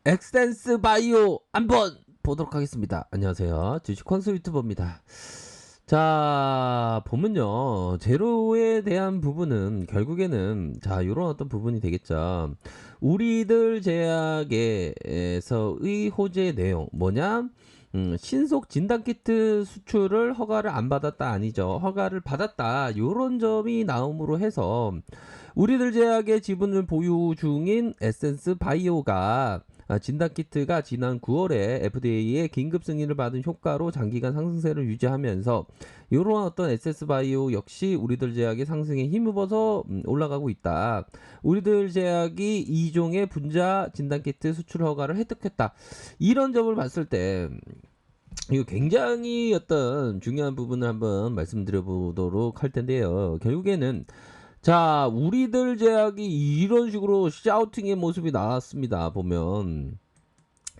엑센스 바이오 한번 보도록 하겠습니다. 안녕하세요. 주식 콘솔 유튜버입니다. 자, 보면요. 제로에 대한 부분은 결국에는 자, 요런 어떤 부분이 되겠죠. 우리들 제약에서의 호재 내용 뭐냐? 신속 진단키트 수출을 허가를 안 받았다 아니죠. 허가를 받았다. 요런 점이 나옴으로 해서 우리들 제약의 지분을 보유 중인 에센스 바이오가 진단키트가 지난 9월에 FDA의 긴급 승인을 받은 효과로 장기간 상승세를 유지하면서 이러한 어떤 에센스바이오 역시 우리들 제약의 상승에 힘입어서 올라가고 있다. 우리들 제약이 2종의 분자 진단키트 수출 허가를 획득했다. 이런 점을 봤을 때 이거 굉장히 어떤 중요한 부분을 한번 말씀드려 보도록 할 텐데요. 결국에는 자, 우리들 제약이 이런 식으로 샤우팅의 모습이 나왔습니다. 보면.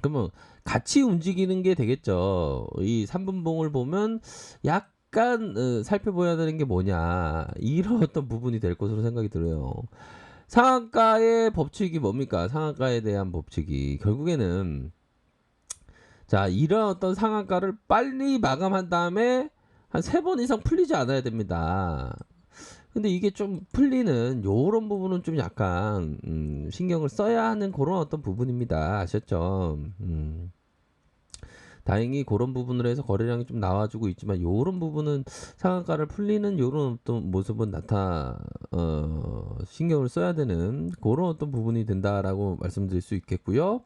그러면 같이 움직이는 게 되겠죠. 이 3분봉을 보면 약간 살펴봐야 되는 게 뭐냐. 이런 어떤 부분이 될 것으로 생각이 들어요. 상한가의 법칙이 뭡니까? 상한가에 대한 법칙이. 결국에는 자, 이런 어떤 상한가를 빨리 마감한 다음에 한 3번 이상 풀리지 않아야 됩니다. 근데 이게 좀 풀리는 요런 부분은 좀 약간 신경을 써야 하는 그런 어떤 부분입니다. 아셨죠? 다행히 그런 부분으로 해서 거래량이 좀 나와주고 있지만 요런 부분은 상한가를 풀리는 요런 어떤 모습은 신경을 써야 되는 그런 어떤 부분이 된다라고 말씀드릴 수 있겠고요.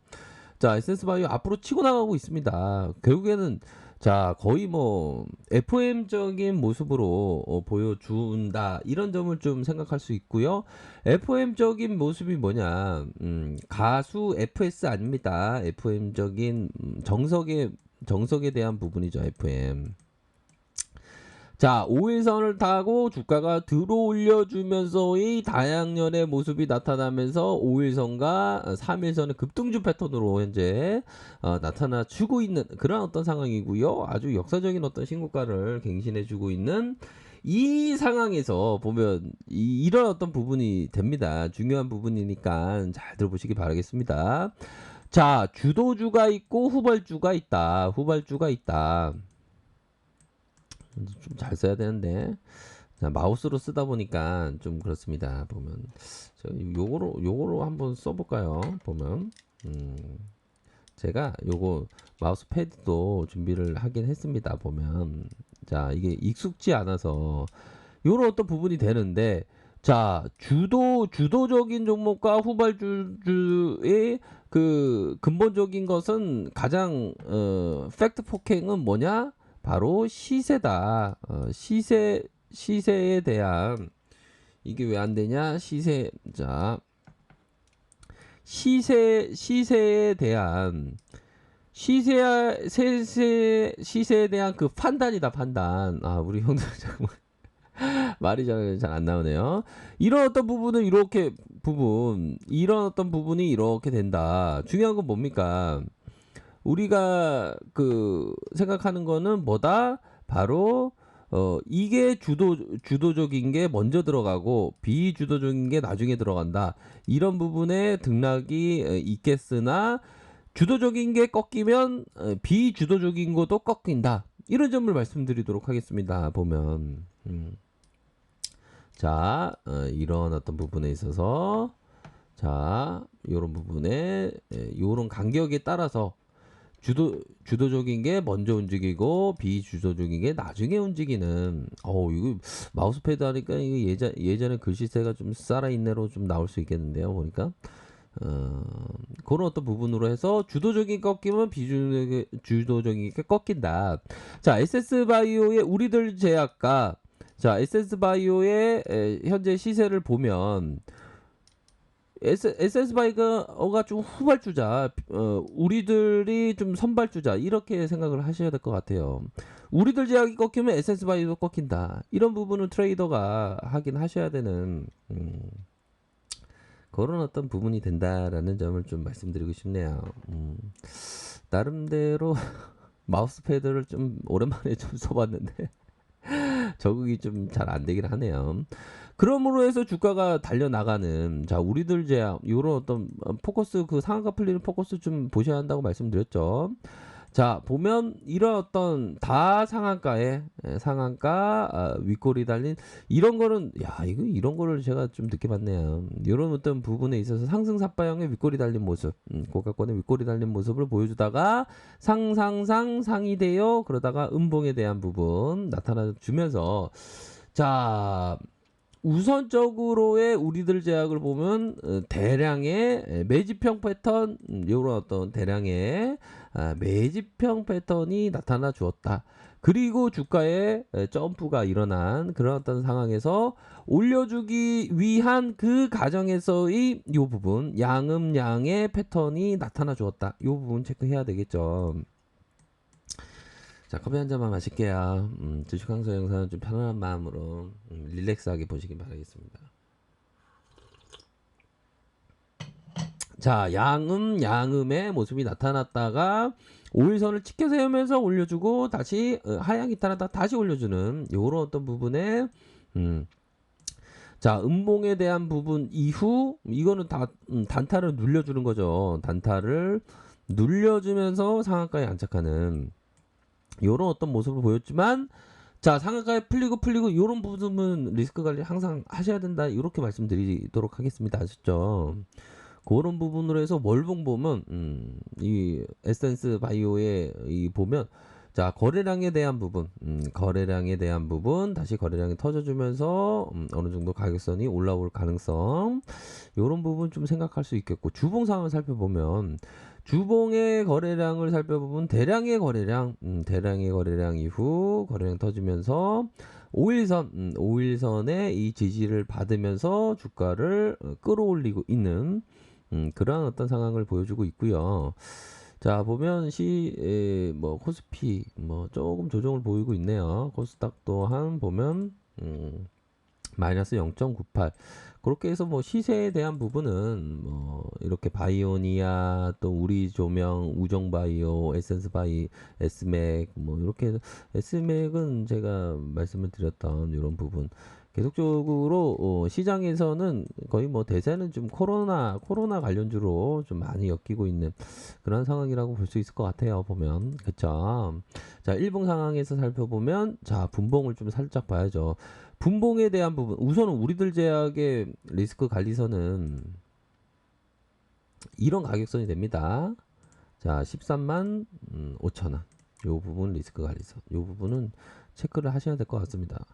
자, 에센스바이오 앞으로 치고 나가고 있습니다. 결국에는 자, 거의 뭐 FOM적인 모습으로 보여준다 이런 점을 좀 생각할 수 있고요. FOM적인 모습이 뭐냐? 가수 FS 아닙니다. FOM적인 정석에 대한 부분이죠. FM. 자, 5일선을 타고 주가가 들어올려주면서의 다양연의 모습이 나타나면서 5일선과 3일선의 급등주 패턴으로 현재 나타나주고 있는 그런 어떤 상황이고요. 아주 역사적인 어떤 신고가를 갱신해주고 있는 이 상황에서 보면 이런 어떤 부분이 됩니다. 중요한 부분이니까 잘 들어보시기 바라겠습니다. 자, 주도주가 있고 후발주가 있다. 후발주가 있다. 좀 잘 써야 되는데 자, 마우스로 쓰다 보니까 좀 그렇습니다. 보면 요거로 한번 써볼까요? 보면 제가 요거 마우스 패드도 준비를 하긴 했습니다. 보면 자, 이게 익숙지 않아서 요런 어떤 부분이 되는데 자, 주도적인 종목과 후발주의 그 근본적인 것은 가장 팩트 폭행은 뭐냐? 바로 시세다. 시세에 대한 이게 왜 안 되냐? 시세에 대한 시세에 대한 그 판단이다, 판단. 아, 우리 형들 잠깐만 말이 잘 안 나오네요. 이런 어떤 부분은 이런 어떤 부분이 이렇게 된다. 중요한 건 뭡니까? 우리가 그 생각하는 거는 뭐다? 바로 이게 주도적인 게 먼저 들어가고 비주도적인 게 나중에 들어간다. 이런 부분에 등락이 있겠으나 주도적인 게 꺾이면 비주도적인 것도 꺾인다. 이런 점을 말씀드리도록 하겠습니다. 보면 자, 이런 어떤 부분에 있어서 자, 이런 부분에 이런 간격에 따라서 주도적인 게 먼저 움직이고 비주도적인 게 나중에 움직이는 이거 마우스 패드 하니까 이거 예전에 글씨체가 좀 살아있네로 좀 나올 수 있겠는데요. 보니까 그런 어떤 부분으로 해서 주도적인 꺾이면 비주도적인 게 꺾인다. 자, 에센스바이오의 우리들 제약과 자, 에센스바이오의 현재 시세를 보면 에센스바이오가 좀 후발주자, 우리들이 좀 선발주자 이렇게 생각을 하셔야 될 것 같아요. 우리들 제약이 꺾이면 에센스바이오도 꺾인다. 이런 부분은 트레이더가 하긴 하셔야 되는 그런 어떤 부분이 된다라는 점을 좀 말씀드리고 싶네요. 나름대로 마우스 패드를 좀 오랜만에 좀 써봤는데 적응이 좀 잘 안 되긴 하네요. 그러므로 해서 주가가 달려나가는 자 우리들 제약 요런 어떤 포커스 그 상한가 풀리는 포커스 좀 보셔야 한다고 말씀드렸죠. 자 보면 이런 어떤 다 상한가에 상한가 윗골이 달린 이런 거는 야 이거 이런 거를 제가 좀 늦게 봤네요. 이런 어떤 부분에 있어서 상승 삿바형의 윗골이 달린 모습 고가권의 윗골이 달린 모습을 보여주다가 상이 돼요. 그러다가 음봉에 대한 부분 나타나 주면서 자 우선적으로의 우리들 제약을 보면 대량의 매집형 패턴 이런 어떤 대량의 매집형 패턴이 나타나 주었다. 그리고 주가의 점프가 일어난 그런 어떤 상황에서 올려주기 위한 그 과정에서의 이 부분 양음양의 패턴이 나타나 주었다. 이 부분 체크해야 되겠죠. 자, 커피 한 잔만 마실게요. 주식 강서 영상은 좀 편안한 마음으로 릴렉스하게 보시기 바라겠습니다. 자, 양음의 모습이 나타났다가 5일선을 치켜 세우면서 올려주고 다시 하향이 따라다 다시 올려주는 요런 어떤 부분에 자, 음봉에 대한 부분 이후 이거는 다 단타를 눌려주는 거죠. 단타를 눌려주면서 상한가에 안착하는 요런 어떤 모습을 보였지만 자 상한가에 풀리고 요런 부분은 리스크 관리 항상 하셔야 된다 이렇게 말씀드리도록 하겠습니다. 아셨죠? 그런 부분으로 해서 월봉 보면 이 에센스 바이오에 이 보면 자 거래량에 대한 부분 다시 거래량이 터져주면서 어느 정도 가격선이 올라올 가능성 요런 부분 좀 생각할 수 있겠고 주봉 상황을 살펴보면 주봉의 거래량을 살펴보면 대량의 거래량 이후 거래량 터지면서 5일선의 이 지지를 받으면서 주가를 끌어올리고 있는 그러한 어떤 상황을 보여주고 있고요. 자 보면 뭐 코스피 뭐 조금 조정을 보이고 있네요. 코스닥 또한 보면 마이너스 0.98 그렇게 해서 뭐 시세에 대한 부분은 뭐 이렇게 바이오니아 또 우리 조명 우정바이오 에센스바이 에스맥 뭐 이렇게 에스맥은 제가 말씀을 드렸던 이런 부분 계속적으로 시장에서는 거의 뭐 대세는 좀 코로나 관련주로 좀 많이 엮이고 있는 그런 상황이라고 볼 수 있을 것 같아요. 보면 그쵸. 자 일봉 상황에서 살펴보면 자 분봉을 좀 살짝 봐야죠. 분봉에 대한 부분 우선은 우리들 제약의 리스크 관리선은 이런 가격선이 됩니다. 자 13만 5천원 요 부분 리스크 관리선 요 부분은 체크를 하셔야 될 것 같습니다.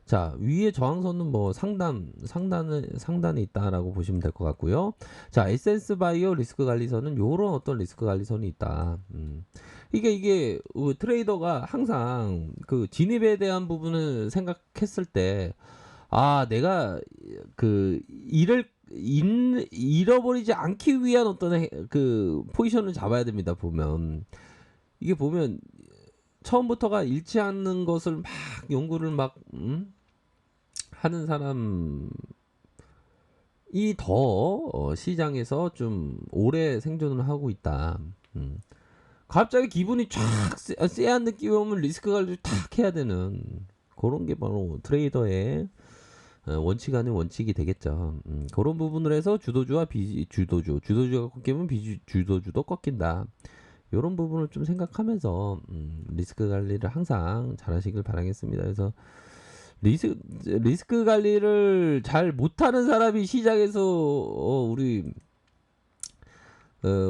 자 위에 저항선은 뭐 상단에 있다라고 보시면 될 것 같고요. 자 에센스 바이오 리스크 관리선은 요런 어떤 리스크 관리선이 있다. 이게 트레이더가 항상 그 진입에 대한 부분을 생각했을 때 아 내가 그 잃어버리지 않기 위한 어떤 그 포지션을 잡아야 됩니다. 보면 이게 보면 처음부터가 잃지 않는 것을 막 연구를 막 하는 사람이 더 시장에서 좀 오래 생존을 하고 있다. 갑자기 기분이 쫙 쎄한 느낌이 오면 리스크 관리를 탁 해야 되는 그런 게 바로 트레이더의 원칙 아닌 원칙이 되겠죠. 그런 부분을 해서 주도주와 주도주가 꺾이면 비주도주도 꺾인다. 이런 부분을 좀 생각하면서 리스크 관리를 항상 잘 하시길 바라겠습니다. 그래서 리스크 관리를 잘 못하는 사람이 시장에서 우리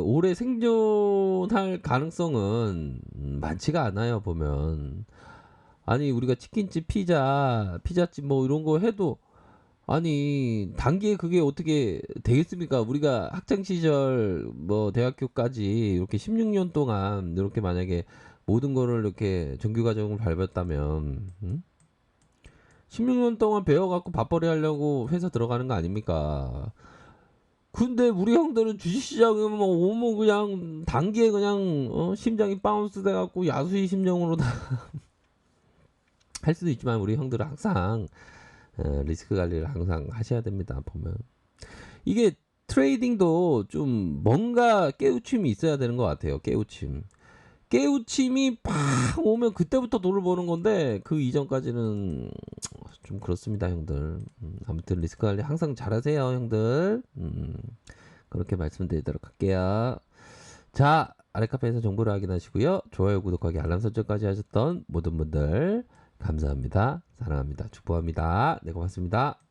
오래 생존할 가능성은 많지가 않아요. 보면 아니 우리가 치킨집 피자집 뭐 이런 거 해도 아니 단기에 그게 어떻게 되겠습니까? 우리가 학창 시절 뭐 대학교까지 이렇게 16년 동안 이렇게 만약에 모든 거를 이렇게 정규 과정을 밟았다면 16년 동안 배워갖고 밥벌이 하려고 회사 들어가는 거 아닙니까? 근데 우리 형들은 주식시장에 뭐 오면 그냥 단기에 그냥 심장이 바운스 돼갖고 야수의 심정으로 다 할 수도 있지만 우리 형들은 항상 리스크 관리를 항상 하셔야 됩니다. 보면 이게 트레이딩도 좀 뭔가 깨우침이 있어야 되는 것 같아요. 깨우침이 팍 오면 그때부터 돈을 버는 건데 그 이전까지는 좀 그렇습니다, 형들. 아무튼 리스크 관리 항상 잘하세요, 형들. 그렇게 말씀드리도록 할게요. 자, 아래카페에서 정보를 확인하시고요. 좋아요, 구독하기, 알람 설정까지 하셨던 모든 분들 감사합니다. 사랑합니다. 축복합니다. 네, 고맙습니다.